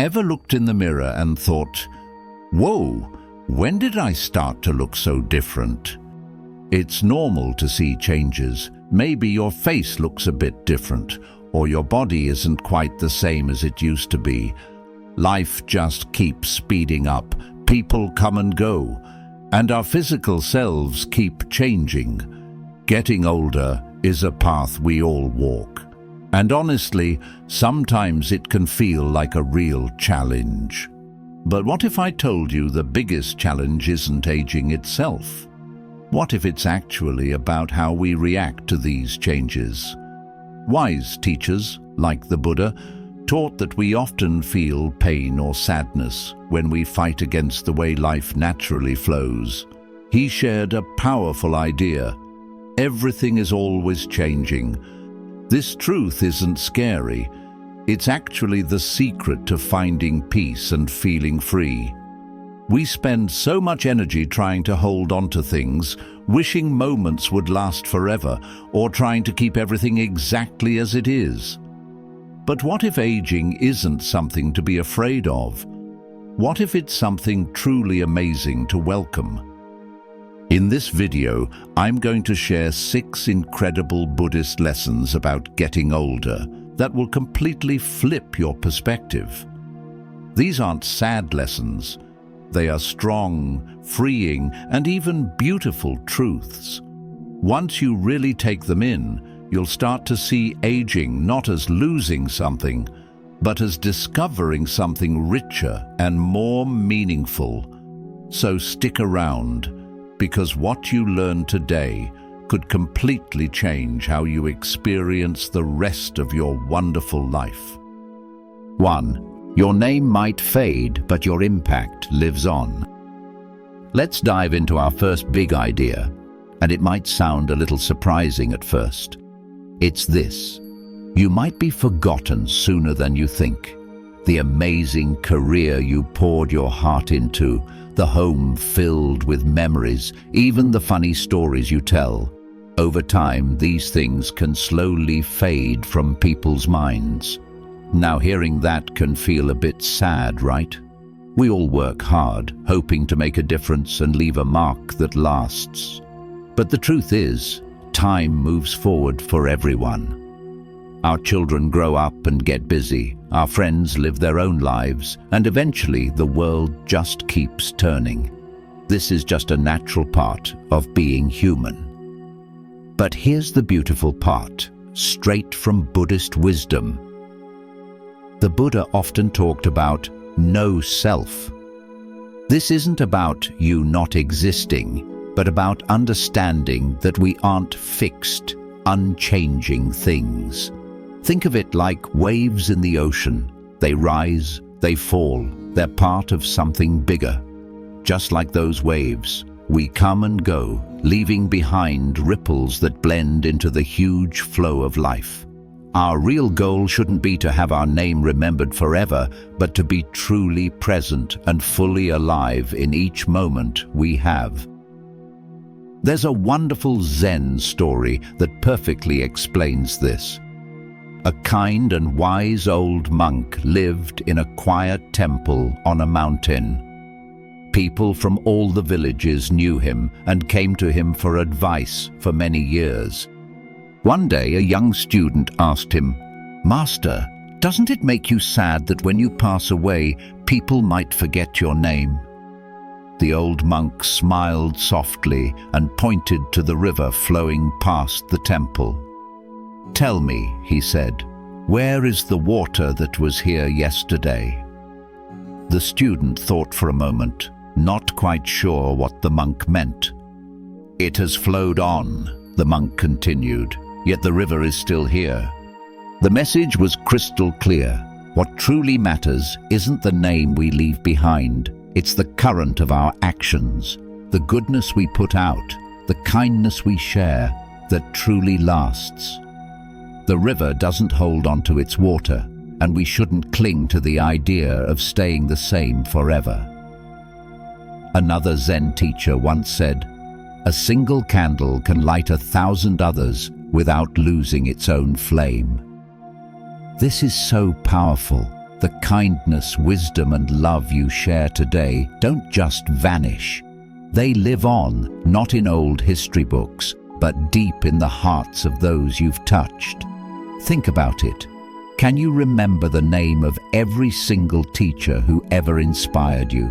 Ever looked in the mirror and thought, "Whoa, when did I start to look so different?" It's normal to see changes. Maybe your face looks a bit different, or your body isn't quite the same as it used to be. Life just keeps speeding up, people come and go, and our physical selves keep changing. Getting older is a path we all walk. And honestly, sometimes it can feel like a real challenge. But what if I told you the biggest challenge isn't aging itself? What if it's actually about how we react to these changes? Wise teachers, like the Buddha, taught that we often feel pain or sadness when we fight against the way life naturally flows. He shared a powerful idea. Everything is always changing. This truth isn't scary. It's actually the secret to finding peace and feeling free. We spend so much energy trying to hold on to things, wishing moments would last forever, or trying to keep everything exactly as it is. But what if aging isn't something to be afraid of? What if it's something truly amazing to welcome? In this video, I'm going to share 6 incredible Buddhist lessons about getting older that will completely flip your perspective. These aren't sad lessons. They are strong, freeing, and even beautiful truths. Once you really take them in, you'll start to see aging not as losing something, but as discovering something richer and more meaningful. So stick around, because what you learn today could completely change how you experience the rest of your wonderful life. 1. Your name might fade, but your impact lives on. Let's dive into our first big idea, and it might sound a little surprising at first. It's this: you might be forgotten sooner than you think. The amazing career you poured your heart into, the home filled with memories, even the funny stories you tell. Over time, these things can slowly fade from people's minds. Now, hearing that can feel a bit sad, right? We all work hard, hoping to make a difference and leave a mark that lasts. But the truth is, time moves forward for everyone. Our children grow up and get busy, our friends live their own lives, and eventually the world just keeps turning. This is just a natural part of being human. But here's the beautiful part, straight from Buddhist wisdom. The Buddha often talked about no self. This isn't about you not existing, but about understanding that we aren't fixed, unchanging things. Think of it like waves in the ocean. They rise, they fall, they're part of something bigger. Just like those waves, we come and go, leaving behind ripples that blend into the huge flow of life. Our real goal shouldn't be to have our name remembered forever, but to be truly present and fully alive in each moment we have. There's a wonderful Zen story that perfectly explains this. A kind and wise old monk lived in a quiet temple on a mountain. People from all the villages knew him and came to him for advice for many years. One day, a young student asked him, "Master, doesn't it make you sad that when you pass away, people might forget your name?" The old monk smiled softly and pointed to the river flowing past the temple. "Tell me," he said, "where is the water that was here yesterday?" The student thought for a moment, not quite sure what the monk meant. "It has flowed on," the monk continued, "yet the river is still here." The message was crystal clear. What truly matters isn't the name we leave behind, it's the current of our actions, the goodness we put out, the kindness we share that truly lasts. The river doesn't hold on to its water, and we shouldn't cling to the idea of staying the same forever. Another Zen teacher once said, "A single candle can light 1,000 others without losing its own flame." This is so powerful. the kindness, wisdom, and love you share today don't just vanish. They live on, not in old history books, but deep in the hearts of those you've touched. Think about it. Can you remember the name of every single teacher who ever inspired you?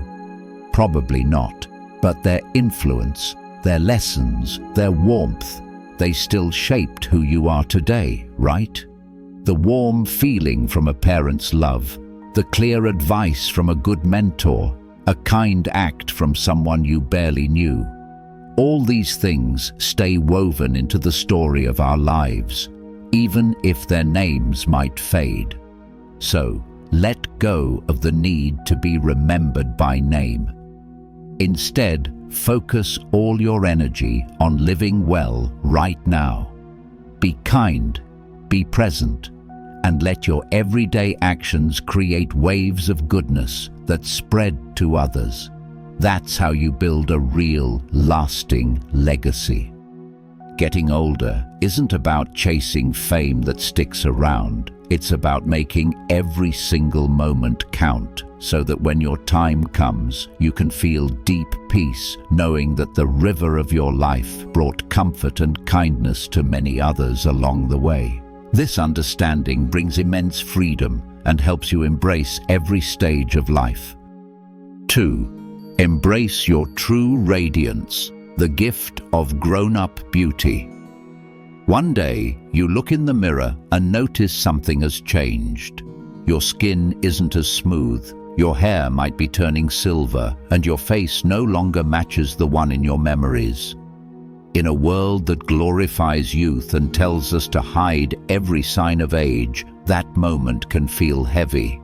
Probably not, but their influence, their lessons, their warmth, they still shaped who you are today, right? The warm feeling from a parent's love, the clear advice from a good mentor, a kind act from someone you barely knew. All these things stay woven into the story of our lives, even if their names might fade. So, let go of the need to be remembered by name. Instead, focus all your energy on living well right now. Be kind, be present, and let your everyday actions create waves of goodness that spread to others. That's how you build a real, lasting legacy. Getting older isn't about chasing fame that sticks around. It's about making every single moment count, so that when your time comes, you can feel deep peace, knowing that the river of your life brought comfort and kindness to many others along the way. This understanding brings immense freedom and helps you embrace every stage of life. 2. Embrace your true radiance, the gift of grown-up beauty. One day, you look in the mirror and notice something has changed. Your skin isn't as smooth, your hair might be turning silver, and your face no longer matches the one in your memories. In a world that glorifies youth and tells us to hide every sign of age, that moment can feel heavy.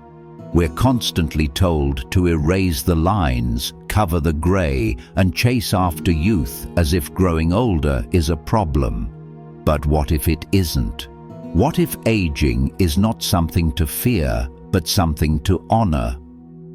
We're constantly told to erase the lines, cover the grey, and chase after youth as if growing older is a problem. But what if it isn't? What if aging is not something to fear, but something to honor?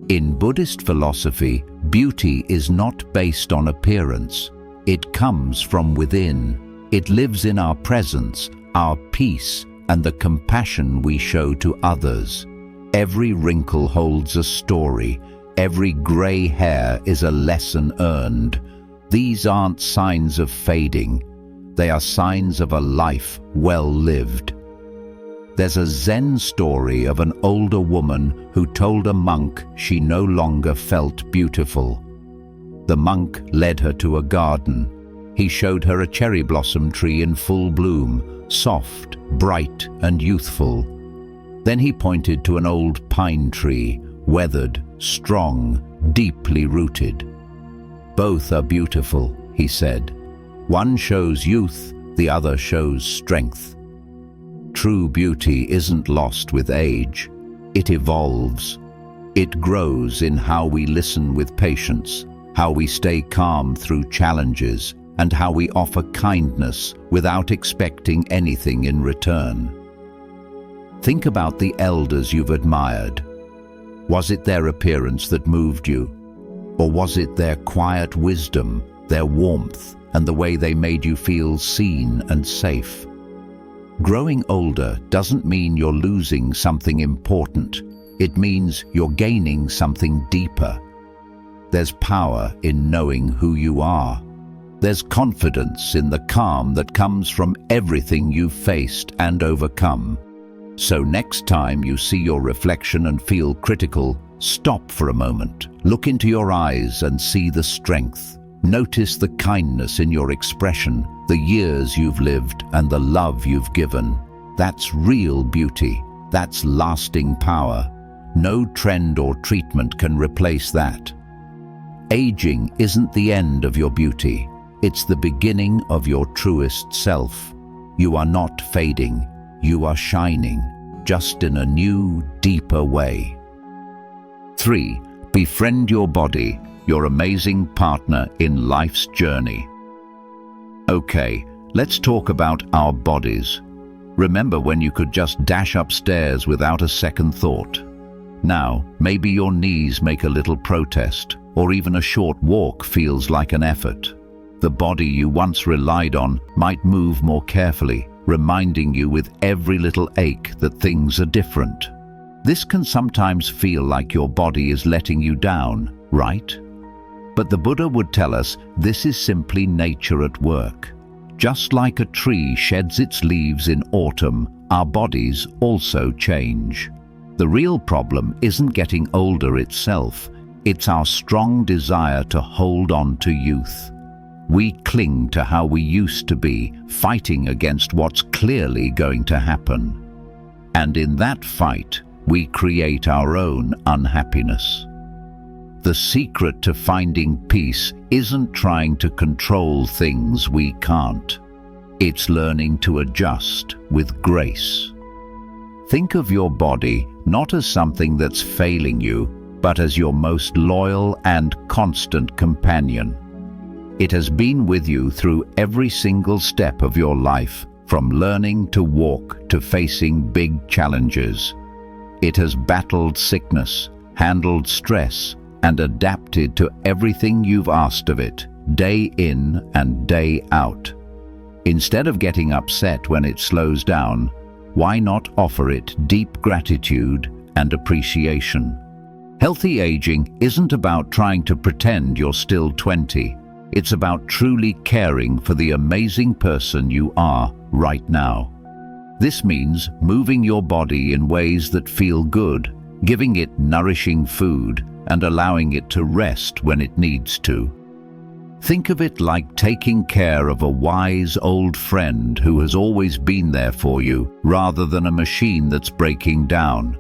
In Buddhist philosophy, beauty is not based on appearance. It comes from within. It lives in our presence, our peace, and the compassion we show to others. Every wrinkle holds a story. Every grey hair is a lesson earned. These aren't signs of fading. They are signs of a life well lived. There's a Zen story of an older woman who told a monk she no longer felt beautiful. The monk led her to a garden. He showed her a cherry blossom tree in full bloom, soft, bright, and youthful. Then he pointed to an old pine tree, weathered, strong, deeply rooted. "Both are beautiful," he said. "One shows youth, the other shows strength." True beauty isn't lost with age. It evolves. It grows in how we listen with patience, how we stay calm through challenges, and how we offer kindness without expecting anything in return. Think about the elders you've admired. Was it their appearance that moved you? Or was it their quiet wisdom, their warmth, and the way they made you feel seen and safe? Growing older doesn't mean you're losing something important. It means you're gaining something deeper. There's power in knowing who you are. There's confidence in the calm that comes from everything you've faced and overcome. So next time you see your reflection and feel critical, stop for a moment. Look into your eyes and see the strength. Notice the kindness in your expression, the years you've lived, and the love you've given. That's real beauty. That's lasting power. No trend or treatment can replace that. Aging isn't the end of your beauty. It's the beginning of your truest self. You are not fading. You are shining, just in a new, deeper way. 3. Befriend your body, your amazing partner in life's journey. Okay, let's talk about our bodies. Remember when you could just dash upstairs without a second thought? Now, maybe your knees make a little protest, or even a short walk feels like an effort. The body you once relied on might move more carefully, reminding you with every little ache that things are different. This can sometimes feel like your body is letting you down, right? But the Buddha would tell us this is simply nature at work. Just like a tree sheds its leaves in autumn, our bodies also change. The real problem isn't getting older itself, it's our strong desire to hold on to youth. We cling to how we used to be, fighting against what's clearly going to happen. And in that fight, we create our own unhappiness. The secret to finding peace isn't trying to control things we can't. It's learning to adjust with grace. Think of your body not as something that's failing you, but as your most loyal and constant companion. It has been with you through every single step of your life, from learning to walk to facing big challenges. It has battled sickness, handled stress, and adapted to everything you've asked of it, day in and day out. Instead of getting upset when it slows down, why not offer it deep gratitude and appreciation? Healthy aging isn't about trying to pretend you're still 20. It's about truly caring for the amazing person you are right now. This means moving your body in ways that feel good, giving it nourishing food, and allowing it to rest when it needs to. Think of it like taking care of a wise old friend who has always been there for you, rather than a machine that's breaking down.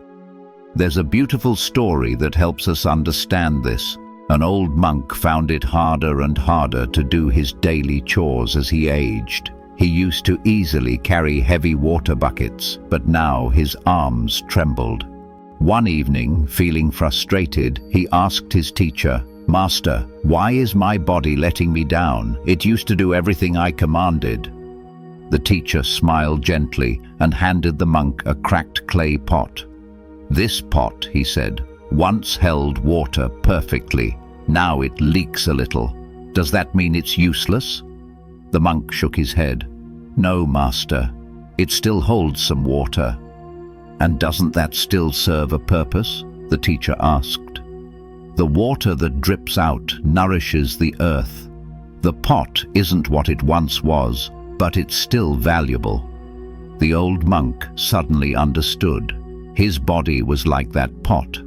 There's a beautiful story that helps us understand this. An old monk found it harder and harder to do his daily chores as he aged. He used to easily carry heavy water buckets, but now his arms trembled. One evening, feeling frustrated, he asked his teacher, "Master, why is my body letting me down? It used to do everything I commanded." The teacher smiled gently and handed the monk a cracked clay pot. "This pot," he said, "once held water perfectly. Now it leaks a little. Does that mean it's useless?" The monk shook his head. "No, master. It still holds some water." "And doesn't that still serve a purpose?" the teacher asked. "The water that drips out nourishes the earth. The pot isn't what it once was, but it's still valuable." The old monk suddenly understood. His body was like that pot.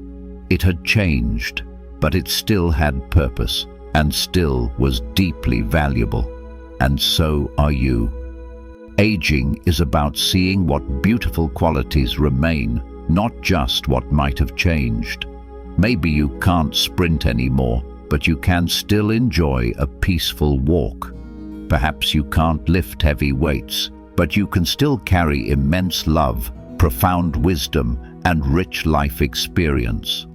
It had changed, but it still had purpose and still was deeply valuable. And so are you. Aging is about seeing what beautiful qualities remain, not just what might have changed. Maybe you can't sprint anymore, but you can still enjoy a peaceful walk. Perhaps you can't lift heavy weights, but you can still carry immense love, profound wisdom, and rich life experience.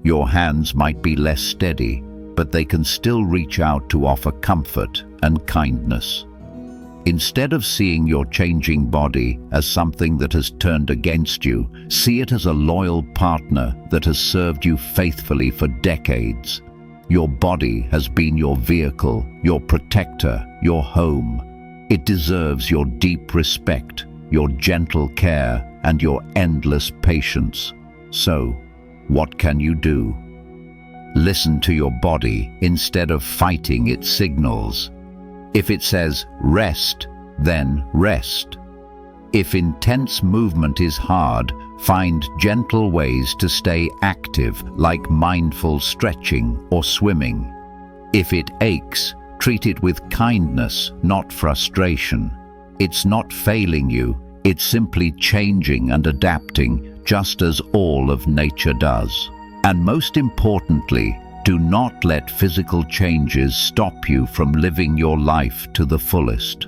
Your hands might be less steady, but they can still reach out to offer comfort and kindness. Instead of seeing your changing body as something that has turned against you, see it as a loyal partner that has served you faithfully for decades. Your body has been your vehicle, your protector, your home. It deserves your deep respect, your gentle care, and your endless patience. So, what can you do? Listen to your body instead of fighting its signals. If it says rest, then rest. If intense movement is hard, find gentle ways to stay active, like mindful stretching or swimming. If it aches, treat it with kindness, not frustration. It's not failing you, it's simply changing and adapting, just as all of nature does. And most importantly, do not let physical changes stop you from living your life to the fullest.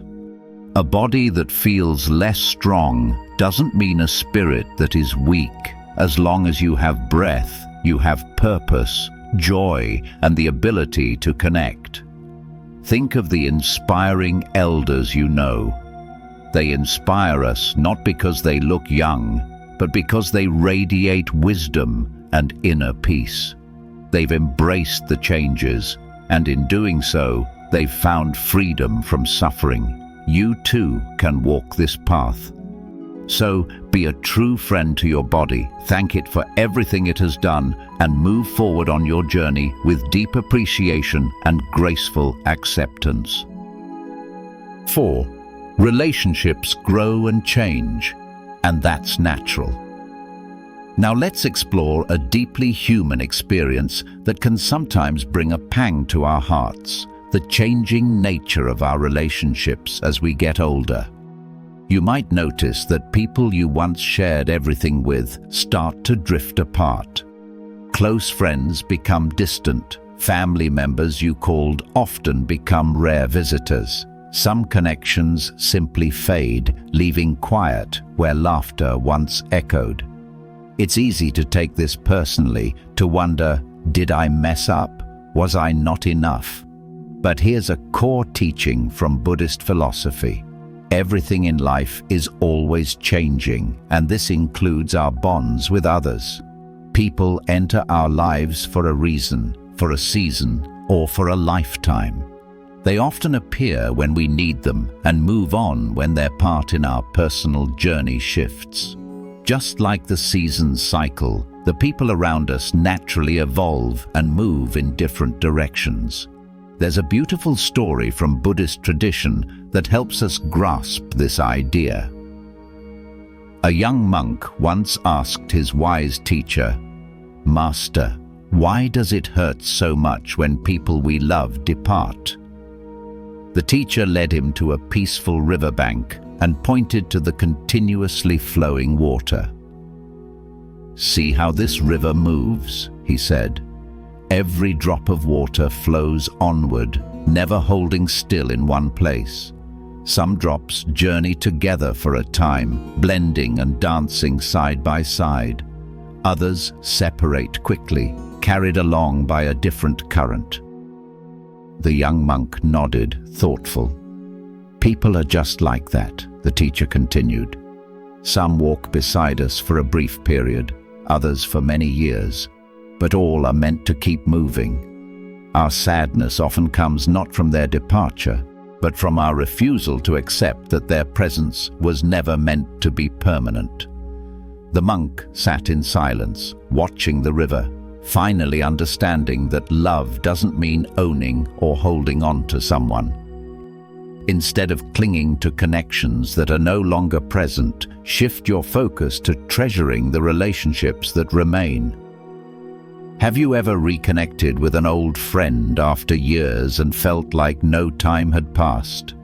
A body that feels less strong doesn't mean a spirit that is weak. As long as you have breath, you have purpose, joy, and the ability to connect. Think of the inspiring elders you know. They inspire us not because they look young, but because they radiate wisdom and inner peace. They've embraced the changes, and in doing so, they've found freedom from suffering. You too can walk this path. So, be a true friend to your body, thank it for everything it has done, and move forward on your journey with deep appreciation and graceful acceptance. 4. Relationships grow and change, and that's natural. Now let's explore a deeply human experience that can sometimes bring a pang to our hearts: the changing nature of our relationships as we get older. You might notice that people you once shared everything with start to drift apart. Close friends become distant. Family members you called often become rare visitors. Some connections simply fade, leaving quiet where laughter once echoed. It's easy to take this personally, to wonder, did I mess up? Was I not enough? But here's a core teaching from Buddhist philosophy. Everything in life is always changing, and this includes our bonds with others. People enter our lives for a reason, for a season, or for a lifetime. They often appear when we need them and move on when their part in our personal journey shifts. Just like the seasons cycle, the people around us naturally evolve and move in different directions. There's a beautiful story from Buddhist tradition that helps us grasp this idea. A young monk once asked his wise teacher, "Master, why does it hurt so much when people we love depart?" The teacher led him to a peaceful riverbank and pointed to the continuously flowing water. "See how this river moves," he said. "Every drop of water flows onward, never holding still in one place. Some drops journey together for a time, blending and dancing side by side. Others separate quickly, carried along by a different current." The young monk nodded, thoughtful. "People are just like that," the teacher continued. "Some walk beside us for a brief period, others for many years, but all are meant to keep moving. Our sadness often comes not from their departure, but from our refusal to accept that their presence was never meant to be permanent." The monk sat in silence, watching the river, finally understanding that love doesn't mean owning or holding on to someone. Instead of clinging to connections that are no longer present, shift your focus to treasuring the relationships that remain. Have you ever reconnected with an old friend after years and felt like no time had passed?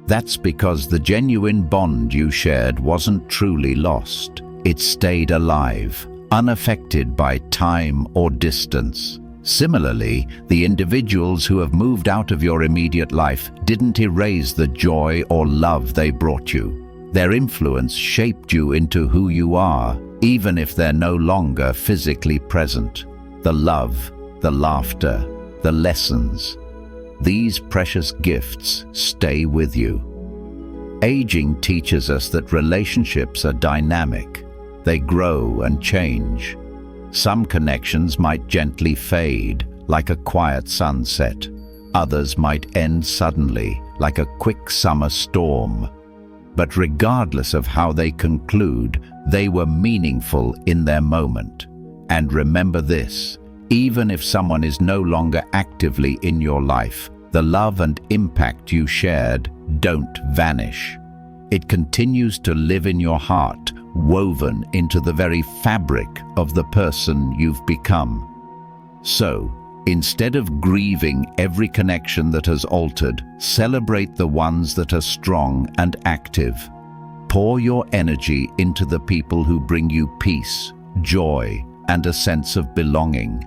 That's because the genuine bond you shared wasn't truly lost. It stayed alive, unaffected by time or distance. Similarly, the individuals who have moved out of your immediate life didn't erase the joy or love they brought you. Their influence shaped you into who you are, even if they're no longer physically present. The love, the laughter, the lessons. These precious gifts stay with you. Aging teaches us that relationships are dynamic. They grow and change. Some connections might gently fade, like a quiet sunset. Others might end suddenly, like a quick summer storm. But regardless of how they conclude, they were meaningful in their moment. And remember this, even if someone is no longer actively in your life, the love and impact you shared don't vanish. It continues to live in your heart, woven into the very fabric of the person you've become. So, instead of grieving every connection that has altered, celebrate the ones that are strong and active. Pour your energy into the people who bring you peace, joy, and a sense of belonging.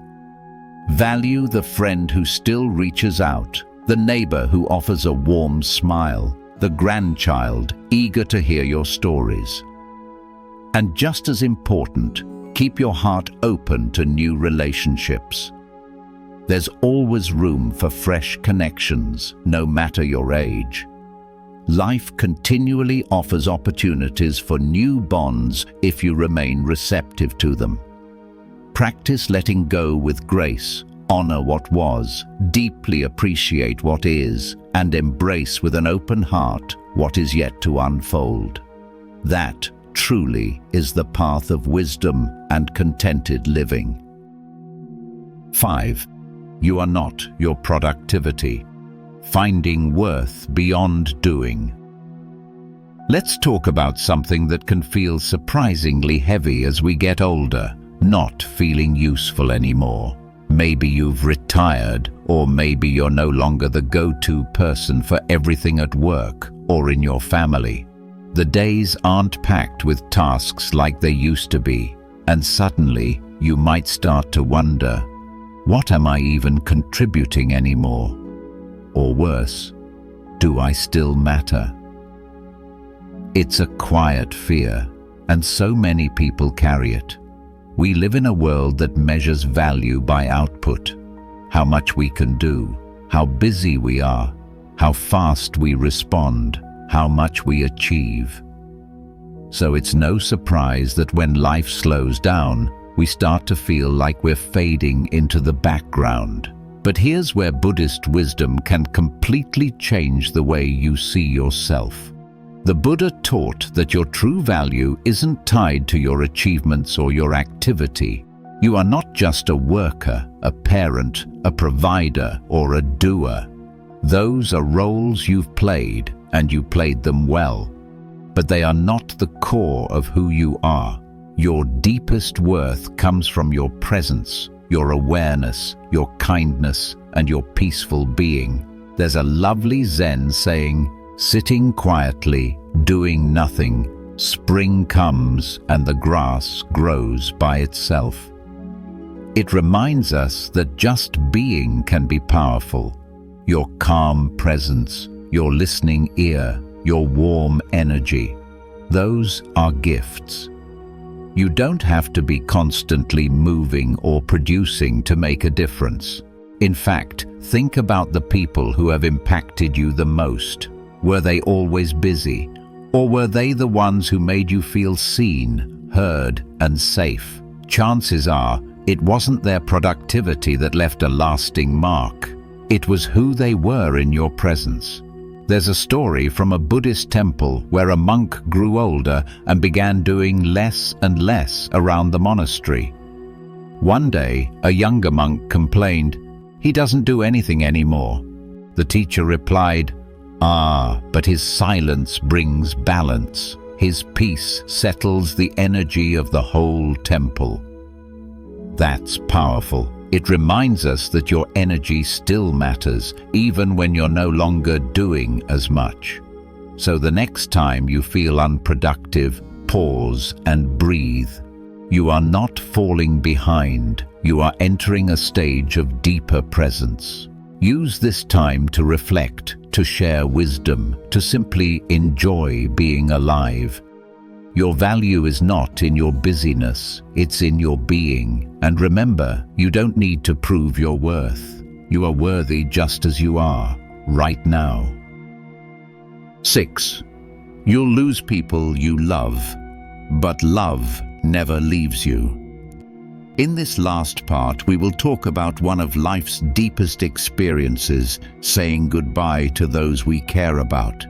Value the friend who still reaches out, the neighbor who offers a warm smile, the grandchild eager to hear your stories. And just as important, keep your heart open to new relationships. There's always room for fresh connections, no matter your age. Life continually offers opportunities for new bonds if you remain receptive to them. Practice letting go with grace, honor what was, deeply appreciate what is, and embrace with an open heart what is yet to unfold. That truly is the path of wisdom and contented living. 5. You are not your productivity. Finding worth beyond doing. Let's talk about something that can feel surprisingly heavy as we get older, not feeling useful anymore. Maybe you've retired, or maybe you're no longer the go-to person for everything at work or in your family. The days aren't packed with tasks like they used to be, and suddenly you might start to wonder, what am I even contributing anymore? Or worse, do I still matter? It's a quiet fear, and so many people carry it. We live in a world that measures value by output, how much we can do, how busy we are, how fast we respond, how much we achieve. So it's no surprise that when life slows down, we start to feel like we're fading into the background. But here's where Buddhist wisdom can completely change the way you see yourself. The Buddha taught that your true value isn't tied to your achievements or your activity. You are not just a worker, a parent, a provider, or a doer. Those are roles you've played, and you played them well. But they are not the core of who you are. Your deepest worth comes from your presence, your awareness, your kindness, and your peaceful being. There's a lovely Zen saying, "Sitting quietly, doing nothing, spring comes and the grass grows by itself." It reminds us that just being can be powerful. Your calm presence, your listening ear, your warm energy, those are gifts. You don't have to be constantly moving or producing to make a difference. In fact, think about the people who have impacted you the most. Were they always busy? Or were they the ones who made you feel seen, heard, and safe? Chances are, it wasn't their productivity that left a lasting mark. It was who they were in your presence. There's a story from a Buddhist temple where a monk grew older and began doing less and less around the monastery. One day, a younger monk complained, "He doesn't do anything anymore." The teacher replied, "But his silence brings balance. His peace settles the energy of the whole temple." That's powerful. It reminds us that your energy still matters, even when you're no longer doing as much. So the next time you feel unproductive, pause and breathe. You are not falling behind. You are entering a stage of deeper presence. Use this time to reflect, to share wisdom, to simply enjoy being alive. Your value is not in your busyness, it's in your being. And remember, you don't need to prove your worth. You are worthy just as you are, right now. 6. You'll lose people you love, but love never leaves you. In this last part, we will talk about one of life's deepest experiences, saying goodbye to those we care about.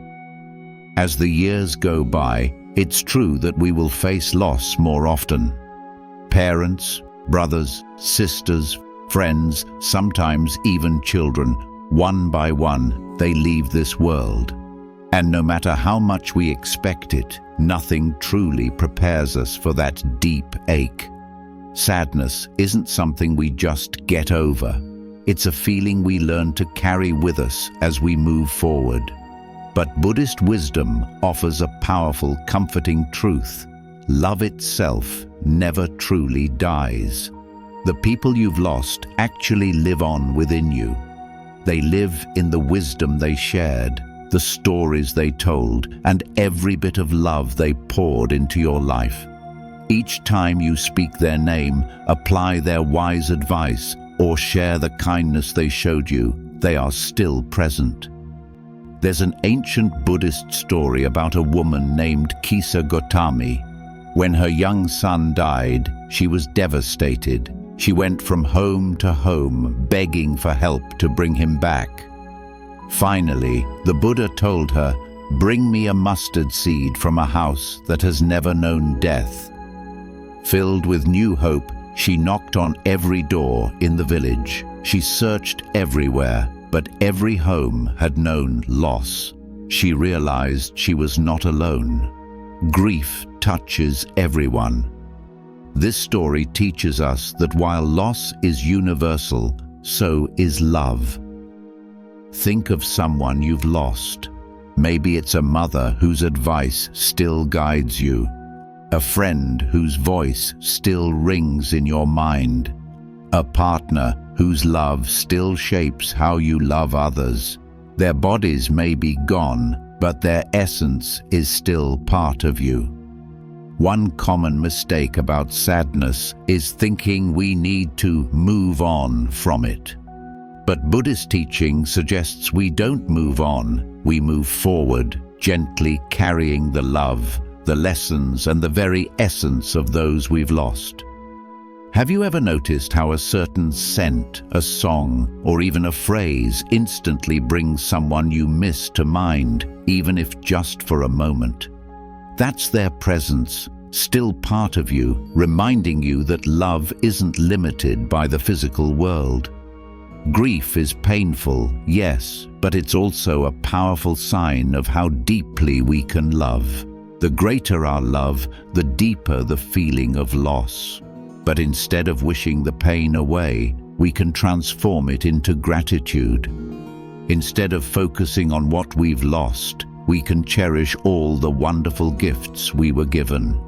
As the years go by, it's true that we will face loss more often. Parents, brothers, sisters, friends, sometimes even children, one by one, they leave this world. And no matter how much we expect it, nothing truly prepares us for that deep ache. Sadness isn't something we just get over. It's a feeling we learn to carry with us as we move forward. But Buddhist wisdom offers a powerful, comforting truth. Love itself never truly dies. The people you've lost actually live on within you. They live in the wisdom they shared, the stories they told, and every bit of love they poured into your life. Each time you speak their name, apply their wise advice, or share the kindness they showed you, they are still present. There's an ancient Buddhist story about a woman named Kisa Gotami. When her young son died, she was devastated. She went from home to home, begging for help to bring him back. Finally, the Buddha told her, Bring me a mustard seed from a house that has never known death." Filled with new hope, she knocked on every door in the village. She searched everywhere, but every home had known loss. She realized she was not alone. Grief touches everyone. This story teaches us that while loss is universal, so is love. Think of someone you've lost. Maybe it's a mother whose advice still guides you, a friend whose voice still rings in your mind, a partner whose love still shapes how you love others. Their bodies may be gone, but their essence is still part of you. One common mistake about sadness is thinking we need to move on from it. But Buddhist teaching suggests we don't move on, we move forward, gently carrying the love, the lessons, and the very essence of those we've lost. Have you ever noticed how a certain scent, a song, or even a phrase instantly brings someone you miss to mind, even if just for a moment? That's their presence, still part of you, reminding you that love isn't limited by the physical world. Grief is painful, yes, but it's also a powerful sign of how deeply we can love. The greater our love, the deeper the feeling of loss. But instead of wishing the pain away, we can transform it into gratitude. Instead of focusing on what we've lost, we can cherish all the wonderful gifts we were given.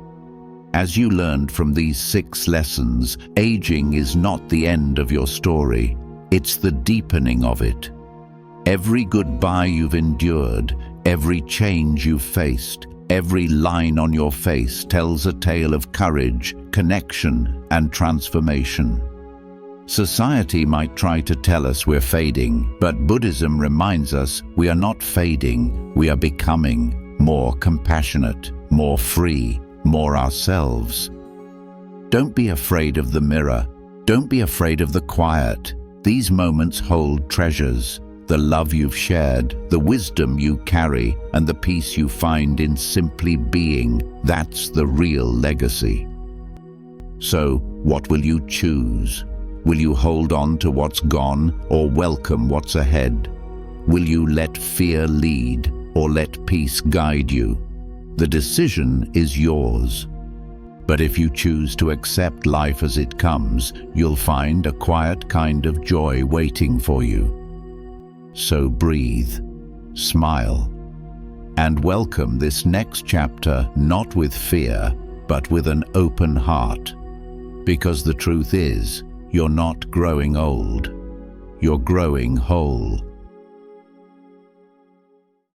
As you learned from these 6 lessons, aging is not the end of your story. It's the deepening of it. Every goodbye you've endured, every change you've faced, every line on your face tells a tale of courage, connection, and transformation. Society might try to tell us we're fading, but Buddhism reminds us we are not fading, we are becoming more compassionate, more free, more ourselves. Don't be afraid of the mirror. Don't be afraid of the quiet. These moments hold treasures. The love you've shared, the wisdom you carry, and the peace you find in simply being, that's the real legacy. So, what will you choose? Will you hold on to what's gone or welcome what's ahead? Will you let fear lead or let peace guide you? The decision is yours. But if you choose to accept life as it comes, you'll find a quiet kind of joy waiting for you. So breathe, smile, and welcome this next chapter not with fear, but with an open heart. Because the truth is, you're not growing old, you're growing whole.